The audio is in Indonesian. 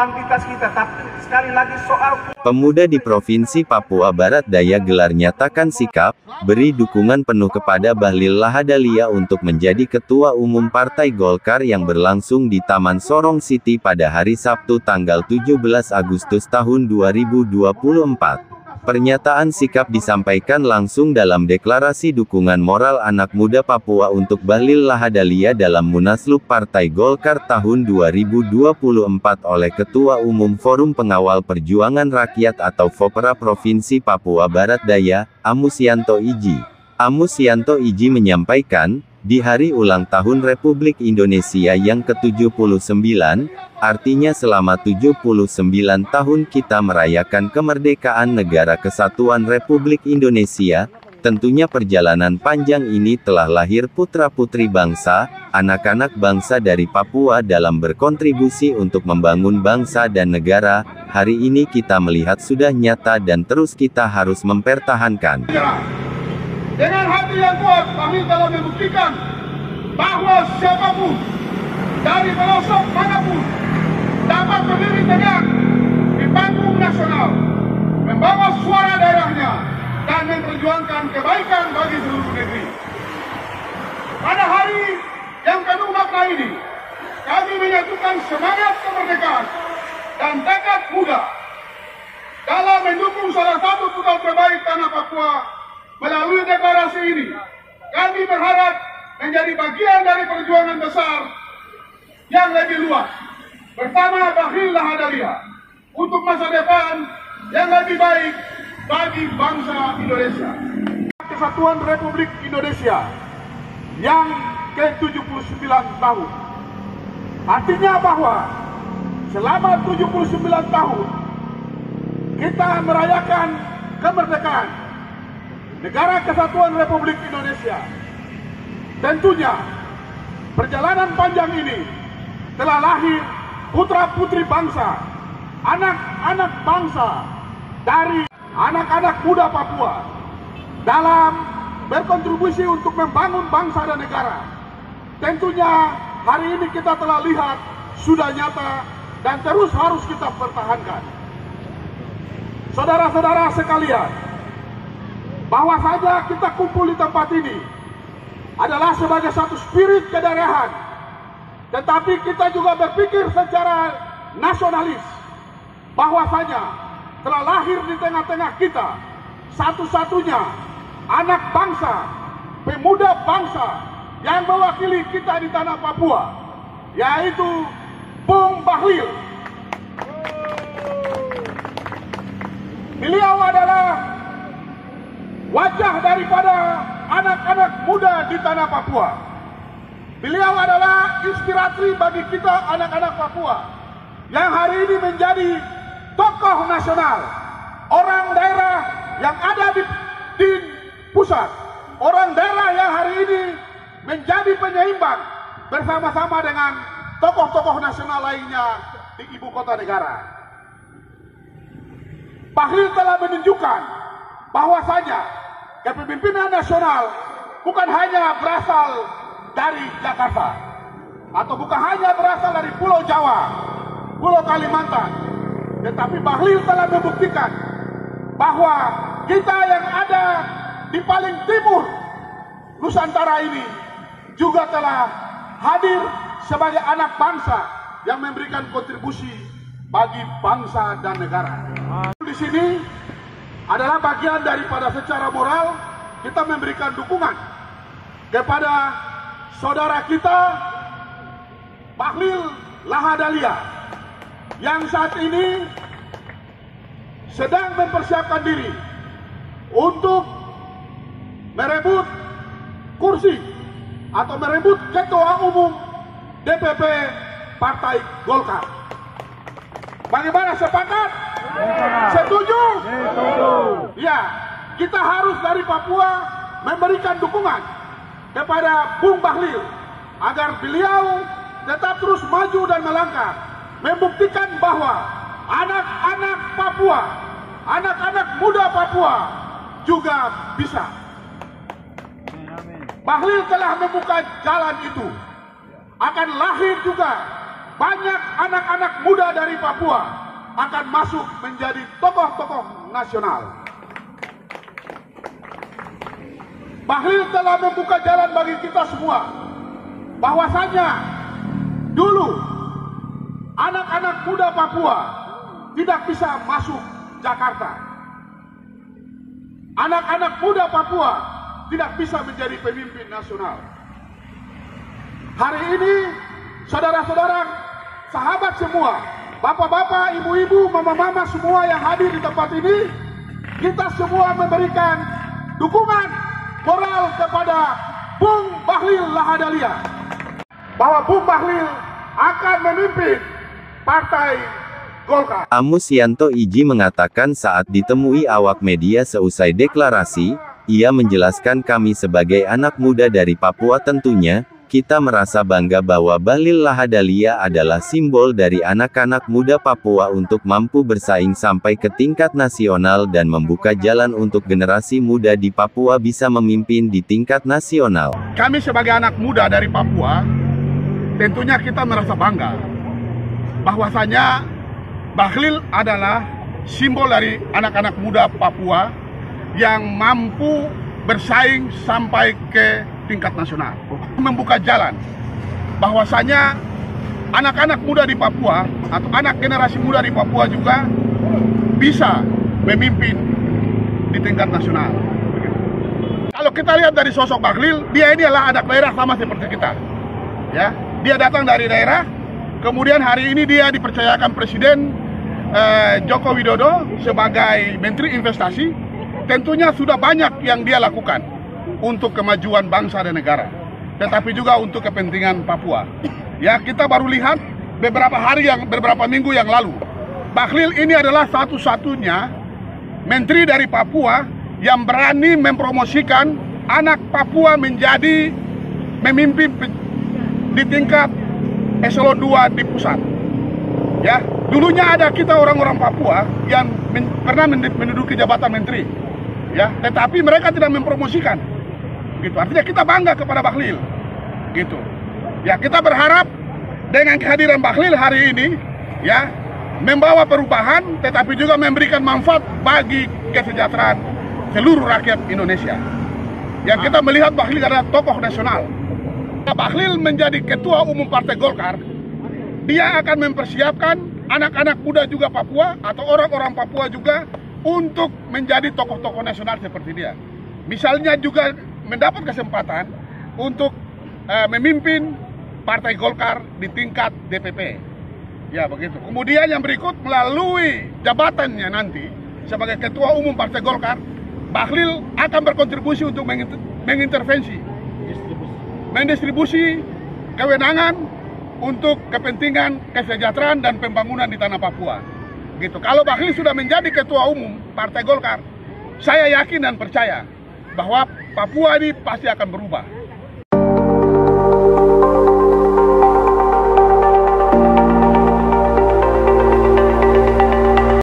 kuantitas kita, tapi sekali lagi soal Pemuda di Provinsi Papua Barat Daya gelar nyatakan sikap, beri dukungan penuh kepada Bahlil Lahadalia untuk menjadi Ketua Umum Partai Golkar yang berlangsung di Taman Sorong City pada hari Sabtu tanggal 17 Agustus tahun 2024. Pernyataan sikap disampaikan langsung dalam deklarasi dukungan moral anak muda Papua untuk Bahlil Lahadalia dalam Munaslup Partai Golkar tahun 2024 oleh Ketua Umum Forum Pengawal Perjuangan Rakyat atau FOPRA Provinsi Papua Barat Daya, Amusyanto Iji. Amusyanto Iji menyampaikan, di hari ulang tahun Republik Indonesia yang ke-79, artinya selama 79 tahun kita merayakan kemerdekaan Negara Kesatuan Republik Indonesia, tentunya perjalanan panjang ini telah lahir putra-putri bangsa, anak-anak bangsa dari Papua dalam berkontribusi untuk membangun bangsa dan negara. Hari ini kita melihat sudah nyata dan terus kita harus mempertahankan. Dengan hati yang kuat, kami telah membuktikan bahwa siapapun dari pelosok manapun dapat berdiri tegak di panggung nasional, membawa suara daerahnya, dan memperjuangkan kebaikan bagi seluruh negeri. Pada hari yang penuh makna ini, kami menyatukan semangat kemerdekaan dan tekad muda dalam mendukung salah satu putra terbaik tanah Papua. Melalui deklarasi ini, kami berharap menjadi bagian dari perjuangan besar yang lebih luas bersama Bahlil Lahadalia untuk masa depan yang lebih baik bagi bangsa Indonesia. Kesatuan Republik Indonesia yang ke-79 tahun. Artinya bahwa selama 79 tahun kita merayakan kemerdekaan Negara Kesatuan Republik Indonesia. Tentunya perjalanan panjang ini telah lahir putra-putri bangsa, anak-anak bangsa dari anak-anak muda Papua dalam berkontribusi untuk membangun bangsa dan negara. Tentunya hari ini kita telah lihat sudah nyata dan terus harus kita pertahankan. Saudara-saudara sekalian, bahwa saja kita kumpul di tempat ini adalah sebagai satu spirit kedaerahan, tetapi kita juga berpikir secara nasionalis, bahwasanya telah lahir di tengah-tengah kita satu-satunya anak bangsa, pemuda bangsa yang mewakili kita di tanah Papua, yaitu Bung Bahlil. Beliau adalah wajah daripada anak-anak muda di tanah Papua. Beliau adalah inspirasi bagi kita anak-anak Papua yang hari ini menjadi tokoh nasional, orang daerah yang ada di pusat, orang daerah yang hari ini menjadi penyeimbang bersama-sama dengan tokoh-tokoh nasional lainnya di ibu kota negara. Bahlil telah menunjukkan bahwasanya kepemimpinan nasional bukan hanya berasal dari Jakarta, atau bukan hanya berasal dari Pulau Jawa, Pulau Kalimantan, tetapi Bahlil telah membuktikan bahwa kita yang ada di paling timur Nusantara ini juga telah hadir sebagai anak bangsa yang memberikan kontribusi bagi bangsa dan negara. Di sini adalah bagian daripada secara moral kita memberikan dukungan kepada saudara kita Bahlil Lahadalia yang saat ini sedang mempersiapkan diri untuk merebut kursi atau merebut Ketua Umum DPP Partai Golkar. Bagaimana, sepakat? Setuju? Ya, kita harus dari Papua memberikan dukungan kepada Bung Bahlil agar beliau tetap terus maju dan melangkah, membuktikan bahwa anak-anak Papua, anak-anak muda Papua juga bisa. Bahlil telah membuka jalan itu. Akan lahir juga banyak anak-anak muda dari Papua akan masuk menjadi tokoh-tokoh nasional. Bahlil telah membuka jalan bagi kita semua, bahwasanya dulu anak-anak muda Papua tidak bisa masuk Jakarta. Anak-anak muda Papua tidak bisa menjadi pemimpin nasional. Hari ini, saudara-saudara, sahabat semua, bapak-bapak, ibu-ibu, mama-mama semua yang hadir di tempat ini, kita semua memberikan dukungan moral kepada Bung Bahlil Lahadalia, bahwa Bung Bahlil akan memimpin Partai Golkar. Amos Yanto Iji mengatakan saat ditemui awak media seusai deklarasi, ia menjelaskan kami sebagai anak muda dari Papua tentunya, kita merasa bangga bahwa Bahlil Lahadalia adalah simbol dari anak-anak muda Papua untuk mampu bersaing sampai ke tingkat nasional dan membuka jalan untuk generasi muda di Papua bisa memimpin di tingkat nasional. Kami sebagai anak muda dari Papua, tentunya kita merasa bangga bahwasanya Bahlil adalah simbol dari anak-anak muda Papua yang mampu bersaing sampai ke tingkat nasional, membuka jalan bahwasanya anak-anak muda di Papua atau anak generasi muda di Papua juga bisa memimpin di tingkat nasional. Kalau kita lihat dari sosok Bahlil, dia ini adalah anak daerah sama seperti kita, ya. Dia datang dari daerah, kemudian hari ini dia dipercayakan Presiden Joko Widodo sebagai Menteri Investasi. Tentunya sudah banyak yang dia lakukan untuk kemajuan bangsa dan negara, tetapi juga untuk kepentingan Papua. Ya, kita baru lihat beberapa minggu yang lalu, Bahlil ini adalah satu-satunya menteri dari Papua yang berani mempromosikan anak Papua menjadi memimpin di tingkat eselon 2 di pusat. Ya, dulunya ada kita orang-orang Papua yang pernah menduduki jabatan menteri, ya, tetapi mereka tidak mempromosikan. Gitu. Artinya kita bangga kepada Bahlil, gitu. Ya, kita berharap dengan kehadiran Bahlil hari ini, ya, membawa perubahan, tetapi juga memberikan manfaat bagi kesejahteraan seluruh rakyat Indonesia. Yang kita melihat Bahlil adalah tokoh nasional. Bahlil menjadi ketua umum Partai Golkar, dia akan mempersiapkan anak-anak muda juga Papua atau orang-orang Papua juga untuk menjadi tokoh-tokoh nasional seperti dia. Misalnya juga mendapat kesempatan untuk memimpin Partai Golkar di tingkat DPP. Ya, begitu. Kemudian yang berikut, melalui jabatannya nanti sebagai Ketua Umum Partai Golkar, Bahlil akan berkontribusi untuk mengintervensi, mendistribusi kewenangan untuk kepentingan kesejahteraan dan pembangunan di tanah Papua. Gitu. Kalau Bahlil sudah menjadi Ketua Umum Partai Golkar, saya yakin dan percaya bahwa Papua ini pasti akan berubah.